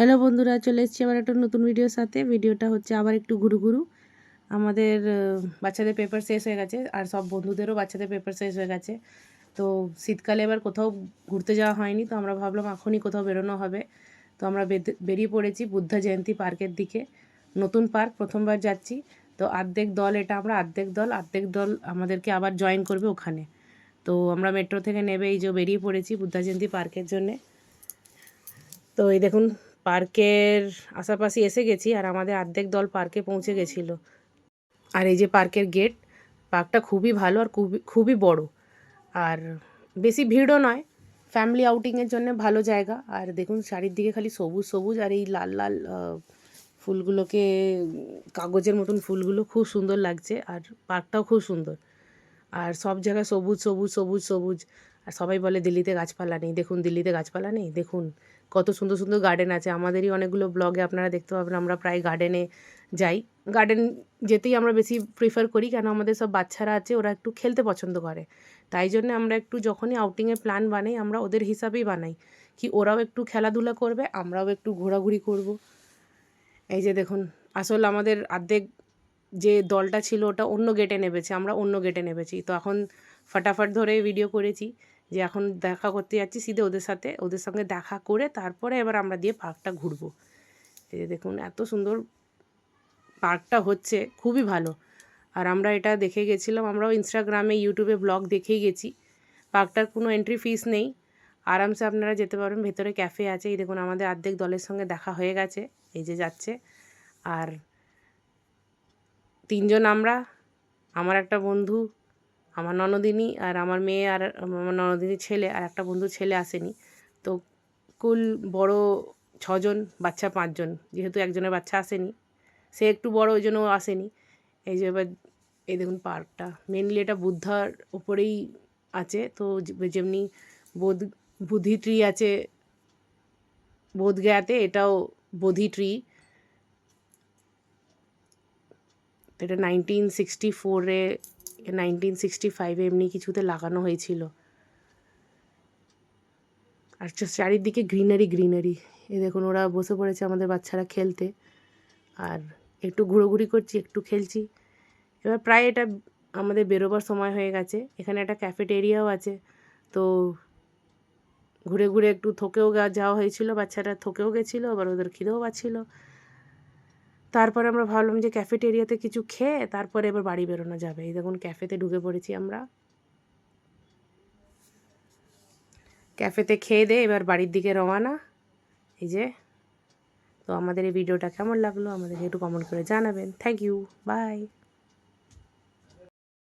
Hello বন্ধুরা, চলে এসেছি আবার একটা নতুন ভিডিওর সাথে। ভিডিওটা হচ্ছে আবার একটু ঘুরু। আমাদের বাচ্চাদের পেপার শেষ হয়ে গেছে, আর সব বন্ধুদেরও বাচ্চাদের পেপার শেষ হয়ে গেছে। তো শীতকালে এবার কোথাও ঘুরতে যাওয়া হয়নি, তো আমরা ভাবলাম এখনই কোথাও বেরোনো হবে। তো আমরা বেরিয়ে পড়েছি বুদ্ধা জয়ন্তী পার্কের দিকে। নতুন পার্ক, প্রথমবার যাচ্ছি। তো অর্ধেক দল, এটা আমরা অর্ধেক দল আমাদেরকে আবার জয়েন করবে ওখানে। তো আমরা মেট্রো থেকে নেবে এই যে বেরিয়ে পড়েছি বুদ্ধা জয়ন্তী পার্কের জন্যে। তো এই দেখুন, পার্কের আশাপাশি এসে গেছি, আর আমাদের অর্ধেক দল পার্কে পৌঁছে গেছিলো। আর এই যে পার্কের গেট। পার্কটা খুবই ভালো আর খুবই খুবই বড়, আর বেশি ভিড়ও নয়। ফ্যামিলি আউটিংয়ের জন্য ভালো জায়গা। আর দেখুন চারিদিকে খালি সবুজ সবুজ, আর এই লাল লাল ফুলগুলোকে, কাগজের মতন ফুলগুলো খুব সুন্দর লাগছে। আর পার্কটাও খুব সুন্দর, আর সব জায়গায় সবুজ সবুজ সবুজ সবুজ। আর সবাই বলে দিল্লিতে গাছপালা নেই, দেখুন দিল্লিতে গাছপালা নেই, দেখুন কত সুন্দর সুন্দর গার্ডেন আছে। আমাদেরই অনেকগুলো ব্লগে আপনারা দেখতে পাবেন, আমরা প্রায় গার্ডেনে যাই। গার্ডেন যেতেই আমরা বেশি প্রিফার করি, কেন আমাদের সব বাচ্চারা আছে, ওরা একটু খেলতে পছন্দ করে। তাই জন্য আমরা একটু যখনই আউটিংয়ের প্ল্যান বানাই, আমরা ওদের হিসাবেই বানাই, কি ওরাও একটু খেলাধুলা করবে, আমরাও একটু ঘোরাঘুরি করব। এই যে দেখুন, আসলে আমাদের অর্ধেক যে দলটা ছিল ওটা অন্য গেটে নেমেছে, আমরা অন্য গেটে নেমেছি। তো এখন ফটাফট ধরে ভিডিও করেছি যে এখন দেখা করতে যাচ্ছি সিধে ওদের সাথে, ওদের সঙ্গে দেখা করে তারপরে এবার আমরা দিয়ে পার্কটা ঘুরবো। এই যে দেখুন, এত সুন্দর পার্কটা হচ্ছে, খুবই ভালো। আর আমরা এটা দেখে গেছিলাম, আমরাও ইনস্টাগ্রামে ইউটিউবে ব্লগ দেখেই গেছি। পার্কটার কোনো এন্ট্রি ফিস নেই, আরামসে আপনারা যেতে পারবেন। ভেতরে ক্যাফে আছে। এই দেখুন, আমাদের অর্ধেক দলের সঙ্গে দেখা হয়ে গেছে, এই যে যাচ্ছে। আর তিনজন আমরা, আমার একটা বন্ধু, আমার ননদিনী, আর আমার মেয়ে, আর আমার ননদিনীর ছেলে, আর একটা বন্ধুর ছেলে আসেনি। তো কুল বড় 6জন, বাচ্চা 5জন। যেহেতু একজনের বাচ্চা আসেনি, সে একটু বড়, ওই জন্য ও আসেনি। এই যে এবার এই দেখুন পার্কটা, মেনলি এটা বুদ্ধার উপরেই আছে। তো যেমনি বোধি ট্রি আছে বোধগয়াতে, এটাও বোধি ট্রি। এটা 1964-এ 1965-এ এমনি কিছুতে লাগানো হয়েছিল। আর চারিদিকে গ্রিনারি। এই দেখুন, ওরা বসে পড়েছে আমাদের বাচ্চারা খেলতে, আর একটু ঘোরাঘুরি করছি, একটু খেলছি। এবার প্রায় এটা আমাদের বেরোবার সময় হয়ে গেছে। এখানে একটা ক্যাফেটেরিয়াও আছে। তো ঘুরে ঘুরে একটু থকেও যাওয়া হয়েছিল, বাচ্চারা থকেও গেছিলো, আবার ওদের খিদেও পাচ্ছিল। তারপরে আমরা ভাবলাম যে ক্যাফেটেরিয়াতে কিছু খেয়ে তারপরে এবার বাড়ি বেরোনো যাবে। এই দেখুন, ক্যাফেতে ঢুকে পড়েছি আমরা। ক্যাফেতে খেয়ে দিয়ে এবার বাড়ির দিকে রওনা। এই যে, তো আমাদের এই ভিডিওটা কেমন লাগলো আমাদেরকে একটু কমেন্ট করে জানাবেন। Thank you, by.